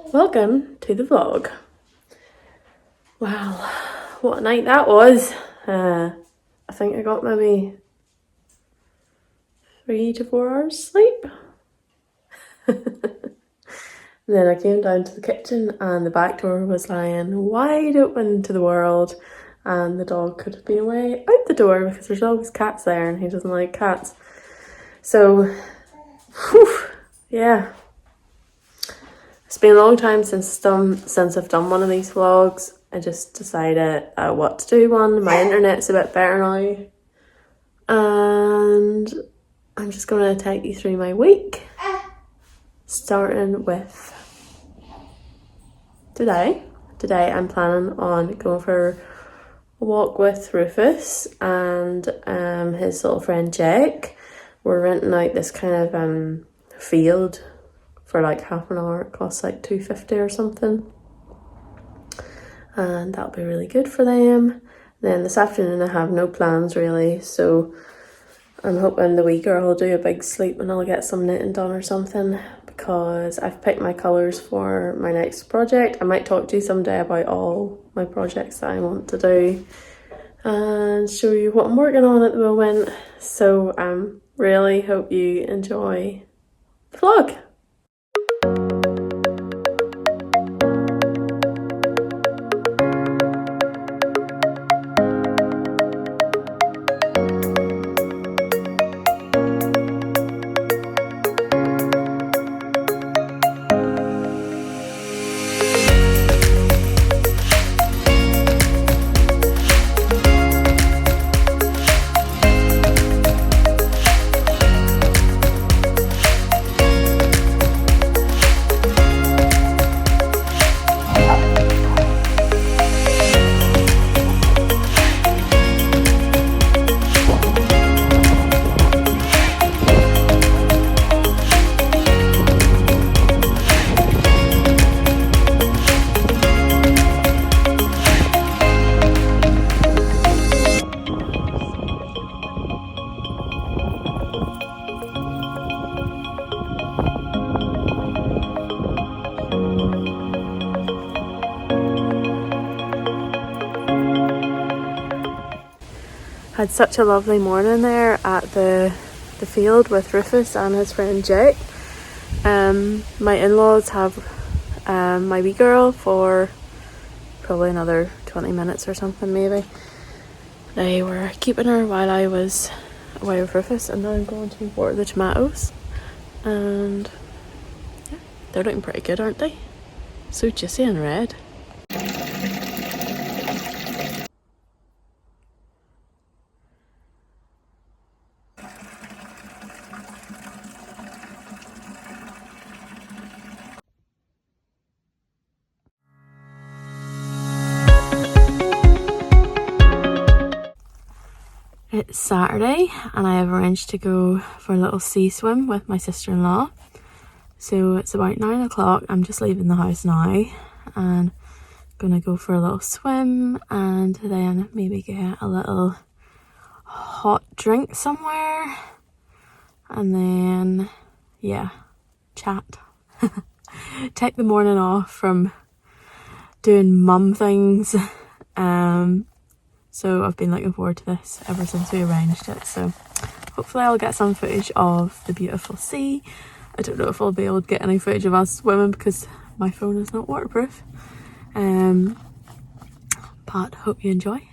Welcome to the vlog. Wow, what a night that was. I think I got maybe 3 to 4 hours sleep. Then I came down to the kitchen and the back door was lying wide open to the world, and the dog could have been away out the door because there's always cats there and he doesn't like cats. So, whew, yeah. It's been a long time since I've done one of these vlogs. I just decided what to do one. My internet's a bit better now. And I'm just going to take you through my week. Starting with today. Today I'm planning on going for a walk with Rufus and his little friend Jake. We're renting out this kind of field for like half an hour. It costs like $2.50 or something, and that'll be really good for them. Then this afternoon I have no plans really, so I'm hoping the wee girl will do a big sleep and I'll get some knitting done or something, because I've picked my colours for my next project. I might talk to you someday about all my projects that I want to do and show you what I'm working on at the moment. So really hope you enjoy the vlog. Had such a lovely morning there at the field with Rufus and his friend Jake. My in-laws have my wee girl for probably another 20 minutes or something maybe. They were keeping her while I was away with Rufus, and now I'm going to water the tomatoes. And yeah, they're looking pretty good, aren't they? So juicy and red. It's Saturday and I have arranged to go for a little sea swim with my sister-in-law. So it's about 9 o'clock. I'm just leaving the house now and gonna go for a little swim and then maybe get a little hot drink somewhere, and then yeah, chat. Take the morning off from doing mum things. So I've been looking forward to this ever since we arranged it. So hopefully I'll get some footage of the beautiful sea. I don't know if I'll be able to get any footage of us swimming because my phone is not waterproof. But hope you enjoy.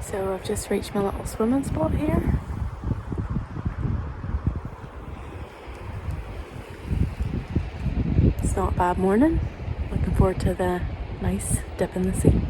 So I've just reached my little swimming spot here. It's not a bad morning. Looking forward to the nice dip in the sea.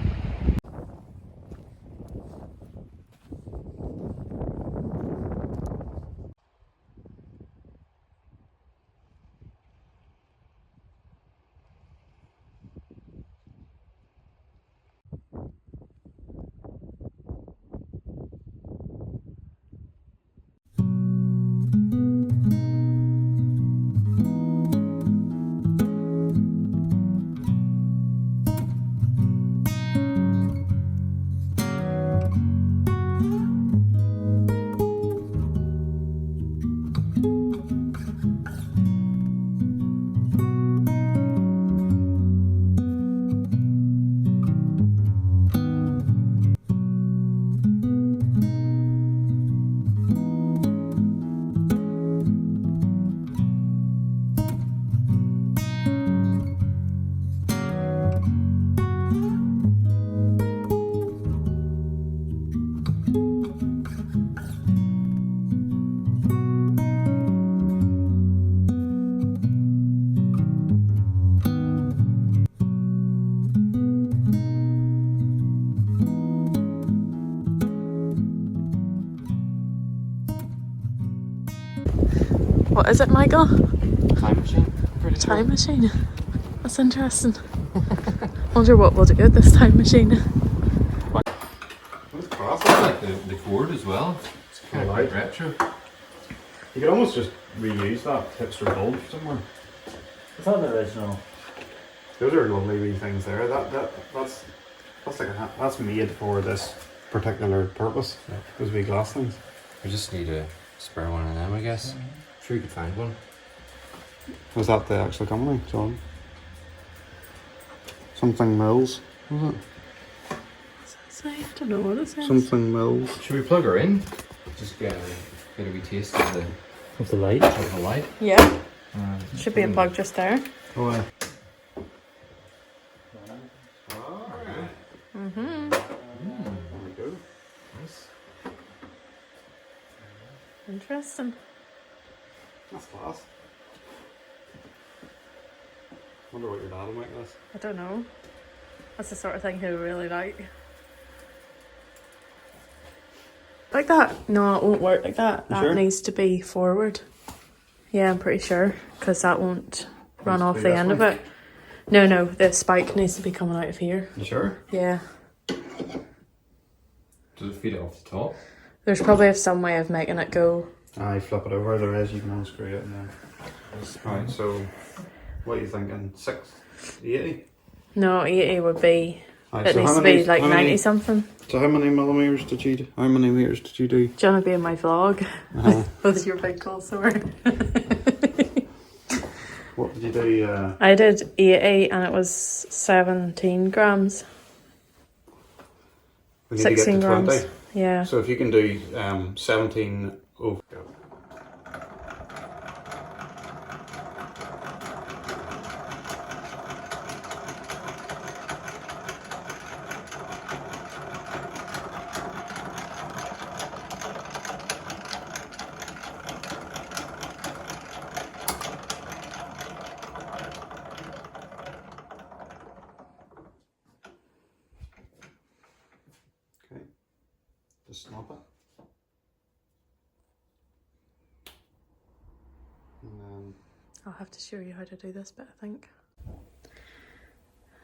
What is it, Michael? Time machine. Pretty Time machine. That's interesting. Wonder what we'll do with this time machine. It's class. I like the cord as well. It's kind of quite retro. You could almost just reuse that hipster bulb somewhere. Is that the original? Those are lovely wee things there. That's like that's made for this particular purpose. Yeah. Those wee glass things. We just need a spare one of them, I guess. Sure you could find one. Was that the actual company, John? Something Mills, was it? I don't know what it says. Something Mills. Should we plug her in? Just get a wee taste of the light. Of the light. Yeah. Should be a plug just there. Oh, yeah. Mm-hmm. There we go. Nice. Interesting. That's class. Wonder what your dad will make this. I don't know. That's the sort of thing he'll really like. Like that? No, it won't work like that. That sure? needs to be forward. Yeah, I'm pretty sure. Because that won't run off the end of it. No, the spike needs to be coming out of here. You sure? Yeah. Does it feed it off the top? There's probably some way of making it go. Aye, flip it over. There is. You can unscrew it and then. Right, so what are you thinking? 680? No, 80 would be. Aye, It so needs how to be many- like how many- 90 something. So how many millimeters did you do? How many meters did you do? Do you want to be in my vlog? Uh-huh. With your big cold sword. What did you do? I did 80 and it was 17 grams. We need to get 16 to grams. 20. Yeah. So if you can do 17 over. Okay, just snap it. And then I'll have to show you how to do this bit, I think.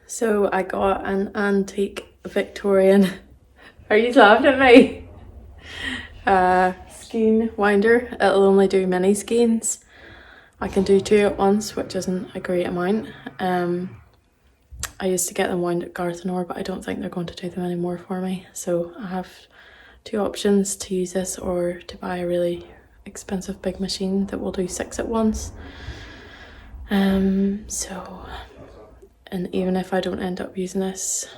So I got an antique Victorian. Are you laughing at me? Skein winder. It'll only do mini skeins. I can do 2 at once, which isn't a great amount. I used to get them wound at Garthenor, but I don't think they're going to do them anymore for me. So I have 2 options: to use this or to buy a really expensive big machine that will do 6 at once. And even if I don't end up using this,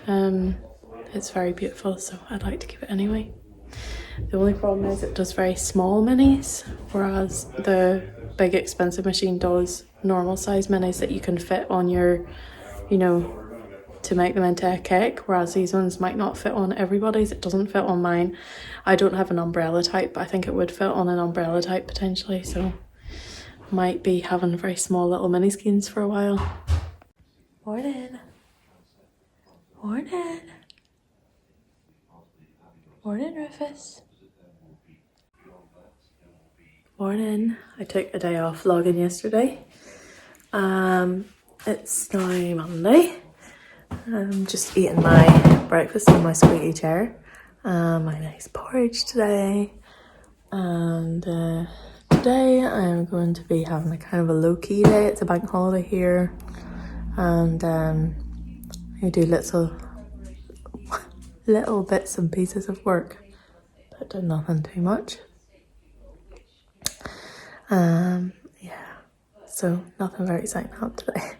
it's very beautiful, so I'd like to keep it anyway. The only problem is it does very small minis, whereas the big expensive machine does normal size minis that you can fit on your, to make them into a cake, whereas these ones might not fit on everybody's. It doesn't fit on mine. I don't have an umbrella type, but I think it would fit on an umbrella type potentially, so might be having very small little mini skeins for a while. Morning. Morning. Morning, Rufus. Morning. I took a day off vlogging yesterday. It's now Monday. I'm just eating my breakfast in my squeaky chair. My nice porridge today. And today I'm going to be having a kind of a low-key day. It's a bank holiday here. And I do little bits and pieces of work, but do nothing too much. Yeah, so nothing very exciting happened today.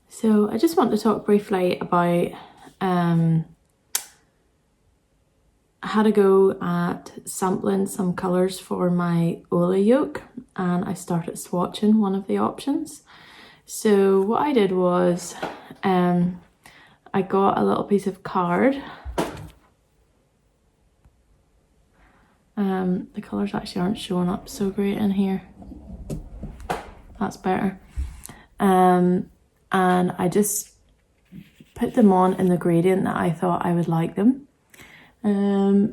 So I just want to talk briefly about how to go at sampling some colours for my Ola yoke, and I started swatching one of the options. So what I did was I got a little piece of card, The colours actually aren't showing up so great in here. That's better. And I just put them on in the gradient that I thought I would like them.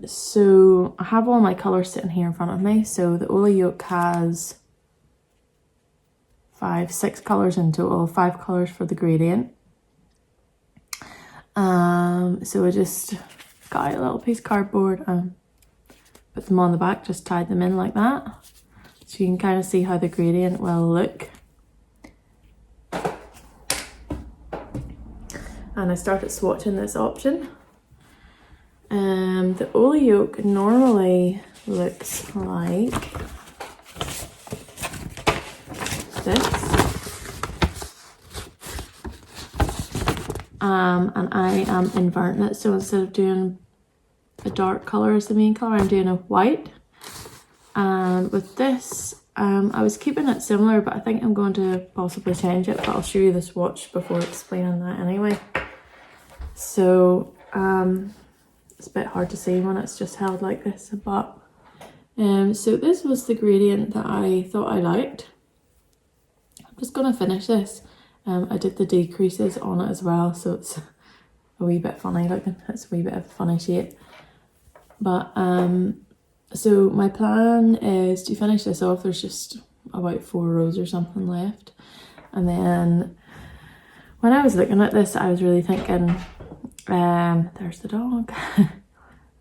So I have all my colours sitting here in front of me. So the Woolly yoke has 6 colours in total, 5 colours for the gradient. So I just got out a little piece of cardboard and put them on the back, just tied them in like that. So you can kind of see how the gradient will look. And I started swatching this option. The Woolly yoke normally looks like this. And I am inverting it, so instead of doing a dark colour as the main colour, I'm doing a white. And with this, I was keeping it similar, but I think I'm going to possibly change it, but I'll show you the swatch before explaining that anyway. So it's a bit hard to see when it's just held like this, but so this was the gradient that I thought I liked. I'm just going to finish this. I did the decreases on it as well, so it's a wee bit funny looking. It's a wee bit of a funny shape. But so my plan is to finish this off. There's just about 4 rows or something left. And then when I was looking at this, I was really thinking, there's the dog.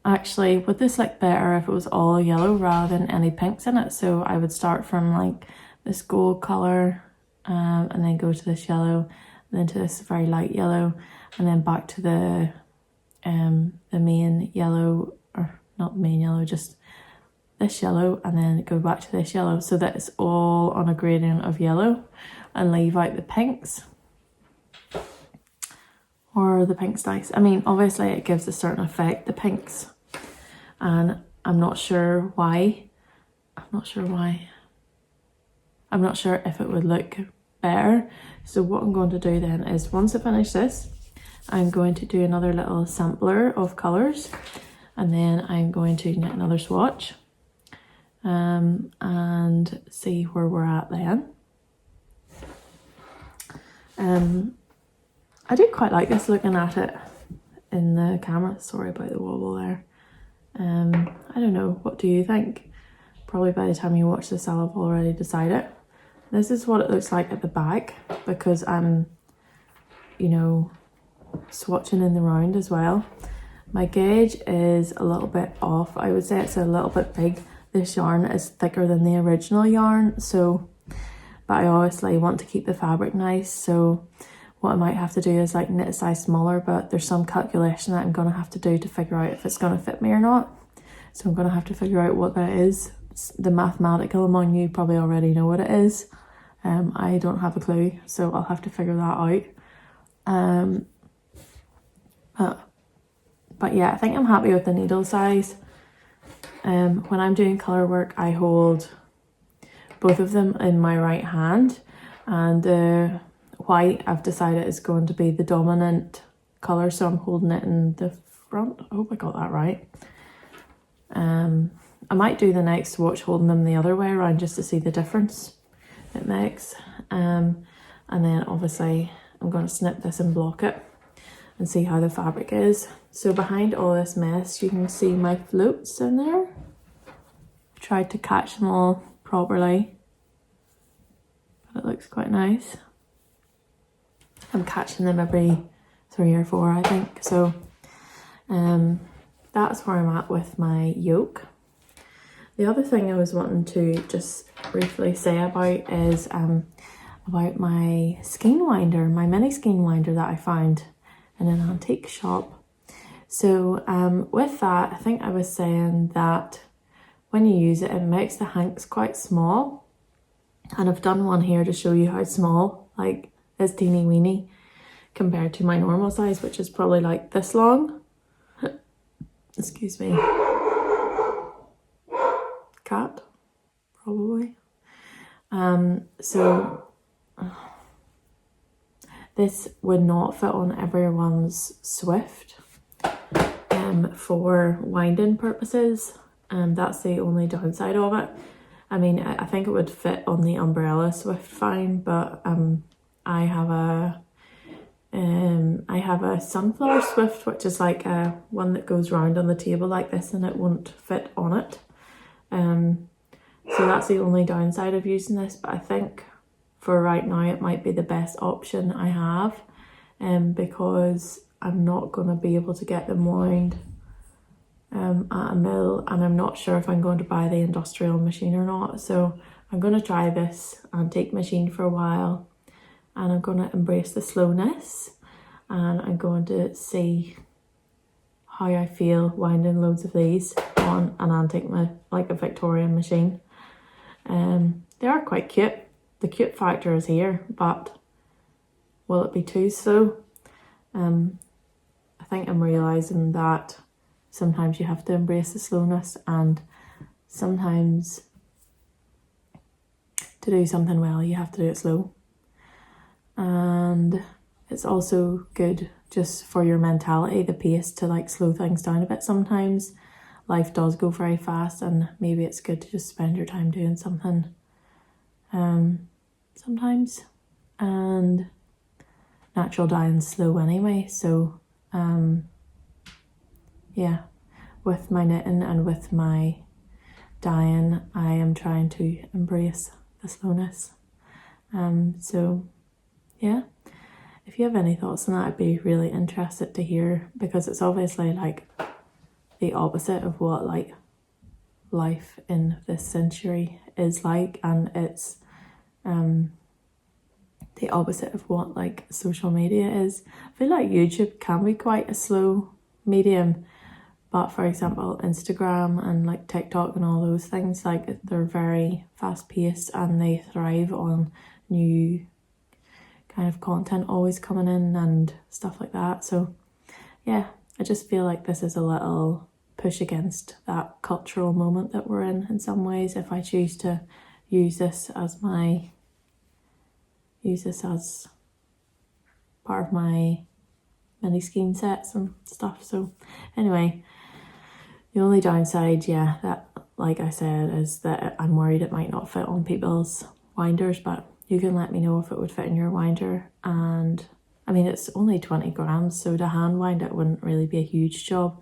Actually, would this look better if it was all yellow rather than any pinks in it? So I would start from like this gold colour, and then go to this yellow, and then to this very light yellow, and then back to the main yellow, or not the main yellow, just this yellow, and then go back to this yellow, so that it's all on a gradient of yellow, and leave out the pinks. Or the pink's nice. I mean, obviously it gives a certain effect, the pinks, and I'm not sure why. I'm not sure if it would look better. So what I'm going to do then is, once I finish this, I'm going to do another little sampler of colours, and then I'm going to get another swatch and see where we're at then. I do quite like this looking at it in the camera. Sorry about the wobble there. I don't know, what do you think? Probably by the time you watch this I'll have already decided. This is what it looks like at the back, because I'm, you know, swatching in the round as well. My gauge is a little bit off. I would say it's a little bit big. This yarn is thicker than the original yarn, so, but I obviously want to keep the fabric nice, so what I might have to do is like knit a size smaller, but there's some calculation that I'm going to have to do to figure out if it's going to fit me or not. So I'm going to have to figure out what that is. The mathematical among you probably already know what it is. I don't have a clue, so I'll have to figure that out. But yeah, I think I'm happy with the needle size. When I'm doing colour work, I hold both of them in my right hand, and the white I've decided is going to be the dominant colour, so I'm holding it in the front. I hope I got that right. I might do the next swatch holding them the other way around just to see the difference it makes. And then obviously I'm going to snip this and block it and see how the fabric is. So behind all this mess you can see my floats in there. Tried to catch them all properly, but it looks quite nice. I'm catching them every 3 or 4 I think. So that's where I'm at with my yoke. The other thing I was wanting to just briefly say about is about my skein winder, my mini skein winder that I found in an antique shop. So with that, I think I was saying that when you use it, it makes the hanks quite small. And I've done one here to show you how small, like this teeny weeny, compared to my normal size, which is probably like this long. Excuse me. Cat, probably. So this would not fit on everyone's Swift for winding purposes. and that's the only downside of it. I mean, I think it would fit on the umbrella Swift fine, but I have a sunflower Swift, which is like one that goes round on the table like this, and it won't fit on it. So that's the only downside of using this, but I think for right now it might be the best option I have, because I'm not going to be able to get them wound at a mill, and I'm not sure if I'm going to buy the industrial machine or not. So I'm going to try this antique machine for a while, and I'm going to embrace the slowness, and I'm going to see how I feel winding loads of these on an antique, like a Victorian machine. They are quite cute. The cute factor is here, but will it be too slow? I think I'm realising that sometimes you have to embrace the slowness, and sometimes to do something well you have to do it slow. And it's also good just for your mentality, the pace, to like slow things down a bit sometimes. Life does go very fast, and maybe it's good to just spend your time doing something sometimes. And natural dying's slow anyway, so yeah, with my knitting and with my dyeing, I am trying to embrace the slowness. So yeah, if you have any thoughts on that, I'd be really interested to hear, because it's obviously like the opposite of what like life in this century is like, and it's the opposite of what like social media is. I feel like YouTube can be quite a slow medium, but for example Instagram and like TikTok and all those things, like they're very fast paced and they thrive on new kind of content always coming in and stuff like that. So yeah, I just feel like this is a little push against that cultural moment that we're in some ways, if I choose to use this as part of my mini skein sets and stuff. So anyway, the only downside, yeah, that like I said, is that I'm worried it might not fit on people's winders, but you can let me know if it would fit in your winder. And I mean, it's only 20 grams, so to hand wind it wouldn't really be a huge job.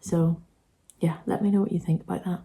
So yeah, let me know what you think about that.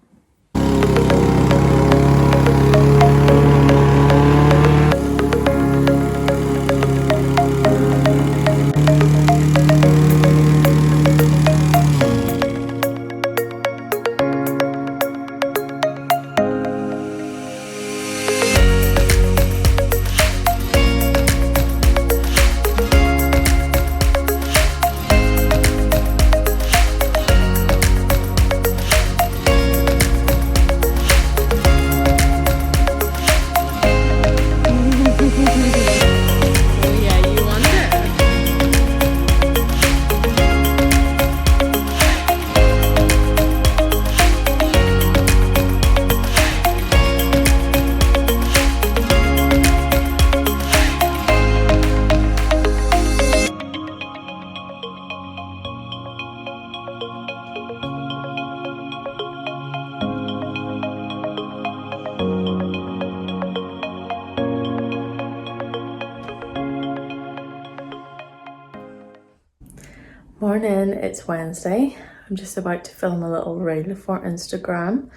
Morning, it's Wednesday. I'm just about to film a little reel for Instagram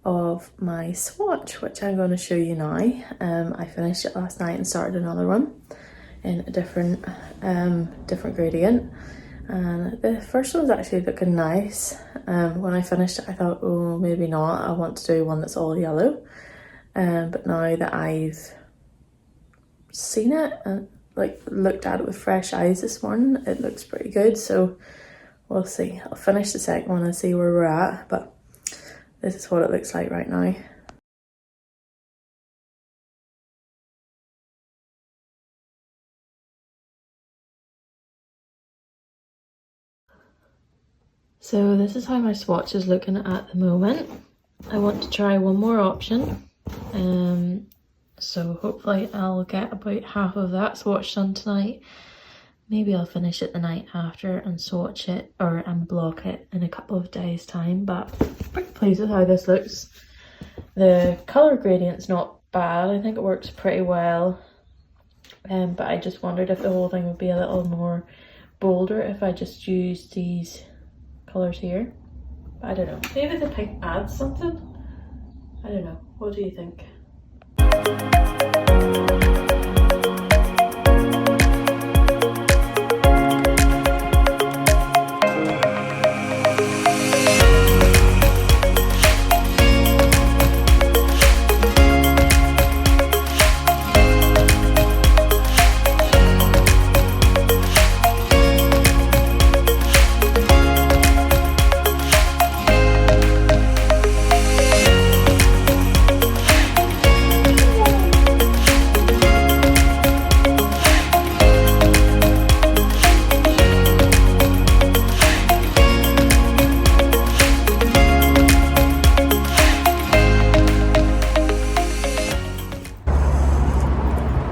of my swatch, which I'm going to show you now. I finished it last night and started another one in a different gradient, and the first one's actually looking nice. When I finished it I thought, oh, maybe not, I want to do one that's all yellow, but now that I've seen it and like looked at it with fresh eyes this morning, it looks pretty good. So we'll see. I'll finish the second one and see where we're at, but this is what it looks like right now. So this is how my swatch is looking at the moment. I want to try one more option, so hopefully I'll get about half of that swatch done tonight, Maybe I'll finish it the night after and swatch it and block it in a couple of days time, but pretty pleased with how this looks. The colour gradient's not bad, I think it works pretty well, but I just wondered if the whole thing would be a little more bolder if I just used these colours here. But I don't know, maybe the pink adds something? I don't know, what do you think?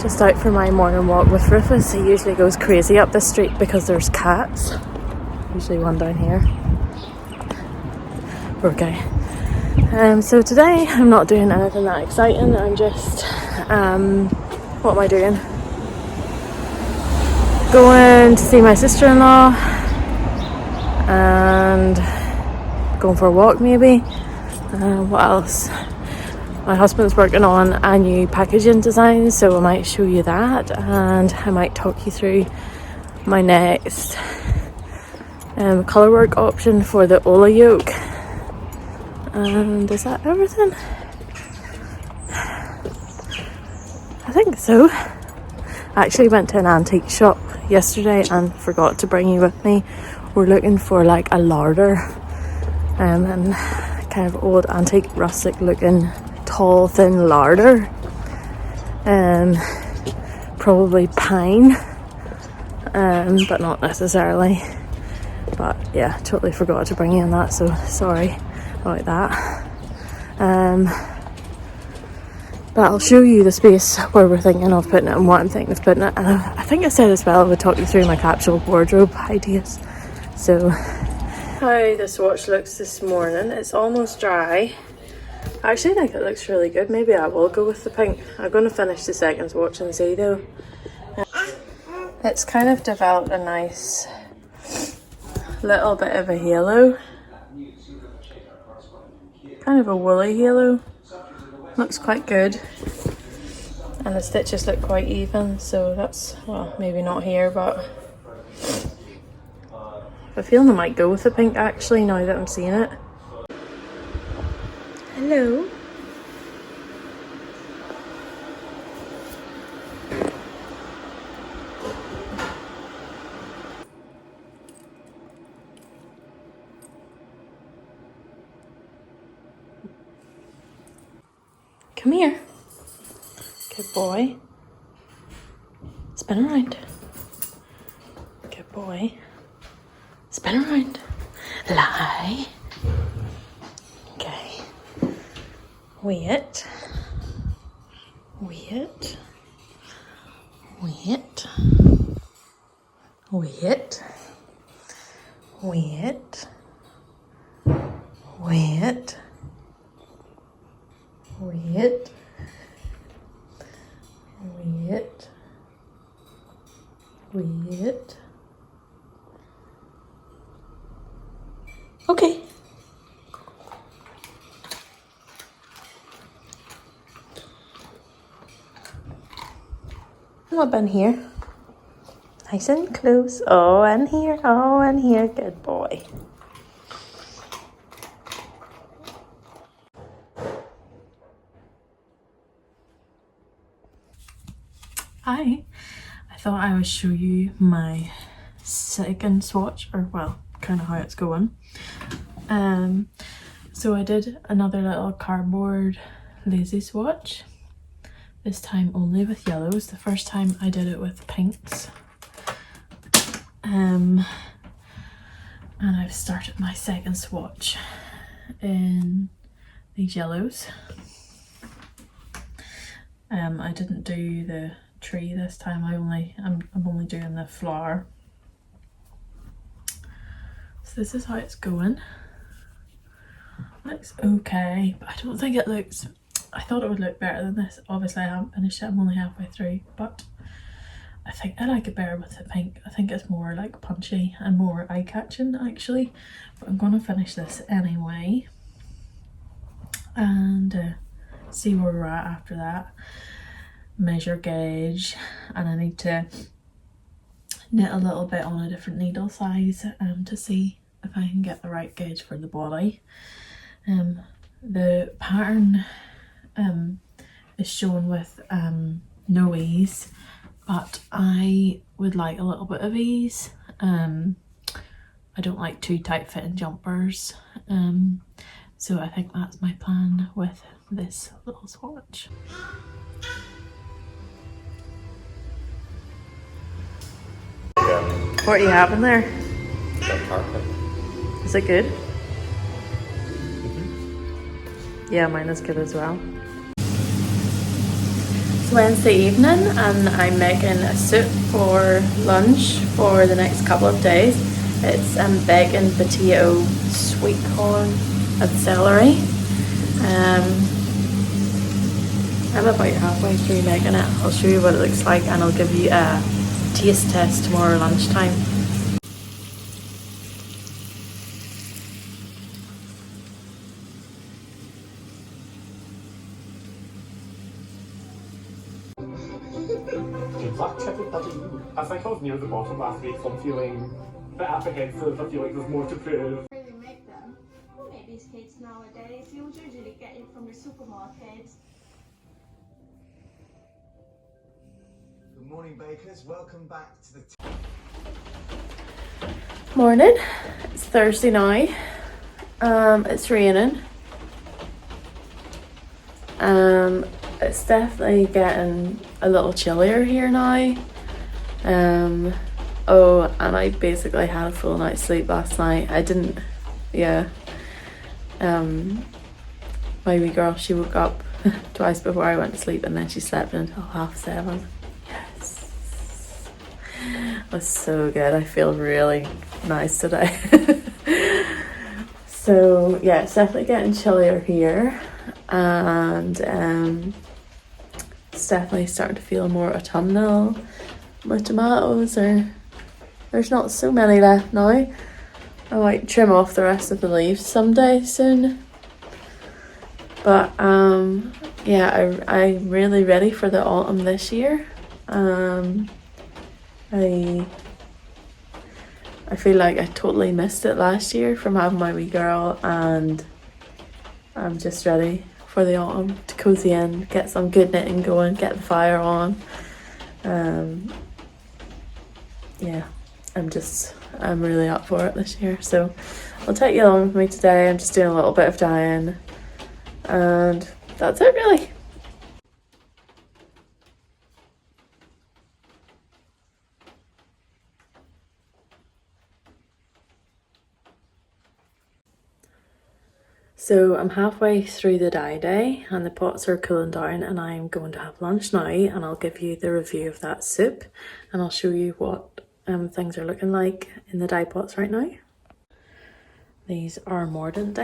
Just out for my morning walk with Rufus. He usually goes crazy up this street because there's cats. Usually one down here. Okay. So today I'm not doing anything that exciting. I'm just, what am I doing? Going to see my sister-in-law and going for a walk maybe. What else? My husband's working on a new packaging design, so I might show you that, and I might talk you through my next Colourwork option for the Ola yoke. And is that everything? I think so. I actually went to an antique shop yesterday and forgot to bring you with me. We're looking for like a larder and kind of old antique rustic looking tall thin larder, probably pine, but not necessarily. But yeah, totally forgot to bring in that, so sorry about that. But I'll show you the space where we're thinking of putting it and what I'm thinking of putting it. And I think I said as well I would talk you through my capsule wardrobe ideas. So how the swatch looks this morning. It's almost dry. I actually think it looks really good. Maybe I will go with the pink. I'm going to finish the second swatch and see though. It's kind of developed a nice little bit of a halo. Kind of a woolly halo. Looks quite good. And the stitches look quite even, so that's, well, maybe not here, but I feel I might go with the pink actually now that I'm seeing it. Hello. Come here. Good boy. Spin around. Good boy. Spin around. Lie. Okay. Wait. Wait. Wait. Wait. Wait. Wait. Wait. Wait. Wait. Okay. Come up in here. Nice and close. Oh, and here. Oh, and here. Good boy. Hi. I thought I would show you my second swatch, or well, kind of how it's going. So I did another little cardboard lazy swatch. This time only with yellows. The first time I did it with pinks. And I've started my second swatch in these yellows. I didn't do the tree this time. I'm only doing the flower. So this is how it's going. Looks okay, but I don't think it looks, I thought it would look better than this. Obviously I haven't finished it, I'm only halfway through, but I think I like it better with the pink. I think it's more like punchy and more eye-catching actually, but I'm gonna finish this anyway and see where we're at after that. Measure gauge, and I need to knit a little bit on a different needle size to see if I can get the right gauge for the body. The pattern is shown with no ease, but I would like a little bit of ease. I don't like too tight fitting jumpers, so I think that's my plan with this little swatch. What are you having there? That carpet. Is it good? Yeah, mine is good as well. It's Wednesday evening and I'm making a soup for lunch for the next couple of days. It's bacon, potato, sweet corn and celery. I'm about halfway through making it. I'll show you what it looks like and I'll give you a taste test tomorrow lunchtime. I think I was near the bottom last week, so I'm feeling a bit apprehensive. I feel like there's more to prove. Where they make them? Well, maybe kids nowadays, you'll usually get it from the supermarket. Good morning, bakers. Welcome back to the Morning. It's Thursday now. It's raining. It's definitely getting a little chillier here now. Oh, and I basically had a full night's sleep last night. I didn't, yeah. My wee girl, she woke up twice before I went to sleep and then she slept until 7:30. Yes. It was so good. I feel really nice today. So yeah, it's definitely getting chillier here and it's definitely starting to feel more autumnal. My tomatoes there's not so many left now. I might trim off the rest of the leaves someday soon. But yeah, I'm really ready for the autumn this year. I feel like I totally missed it last year from having my wee girl, and I'm just ready for the autumn to cozy in, get some good knitting going, get the fire on. Yeah, I'm really up for it this year. So I'll take you along with me today. I'm just doing a little bit of dyeing and that's it really. So I'm halfway through the dye day and the pots are cooling down and I'm going to have lunch now, and I'll give you the review of that soup and I'll show you what things are looking like in the dye pots right now. These are mordant.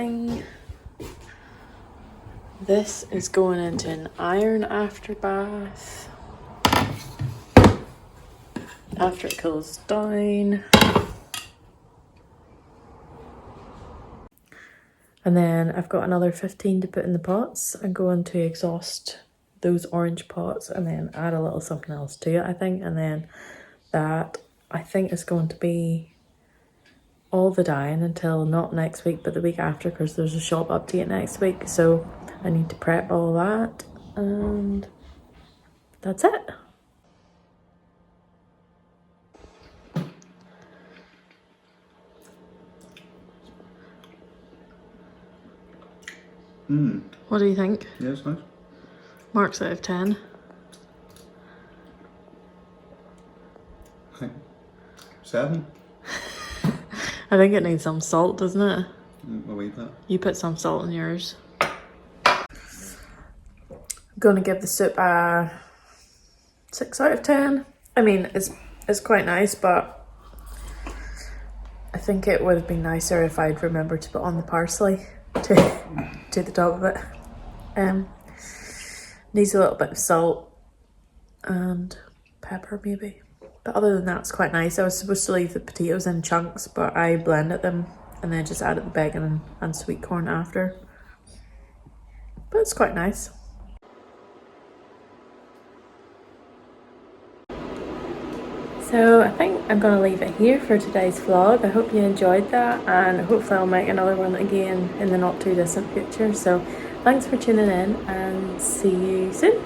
This is going into an iron after bath after it cools down. And then I've got another 15 to put in the pots. I'm going to exhaust those orange pots and then add a little something else to it, I think. And then that, I think, is going to be all the dyeing until not next week, but the week after, because there's a shop update next week. So I need to prep all that and that's it. What do you think? Yeah, it's nice. Marks out of 10. I think 7. I think it needs some salt, doesn't it? A wee bit. You put some salt in yours. I'm gonna give the soup a 6 out of 10. I mean, it's quite nice, but I think it would have been nicer if I'd remembered to put on the parsley to the top of it. Needs a little bit of salt and pepper maybe. But other than that, it's quite nice. I was supposed to leave the potatoes in chunks, but I blended them and then just added the bacon and sweet corn after. But it's quite nice. So I think I'm going to leave it here for today's vlog. I hope you enjoyed that, and hopefully I'll make another one again in the not too distant future. So thanks for tuning in and see you soon.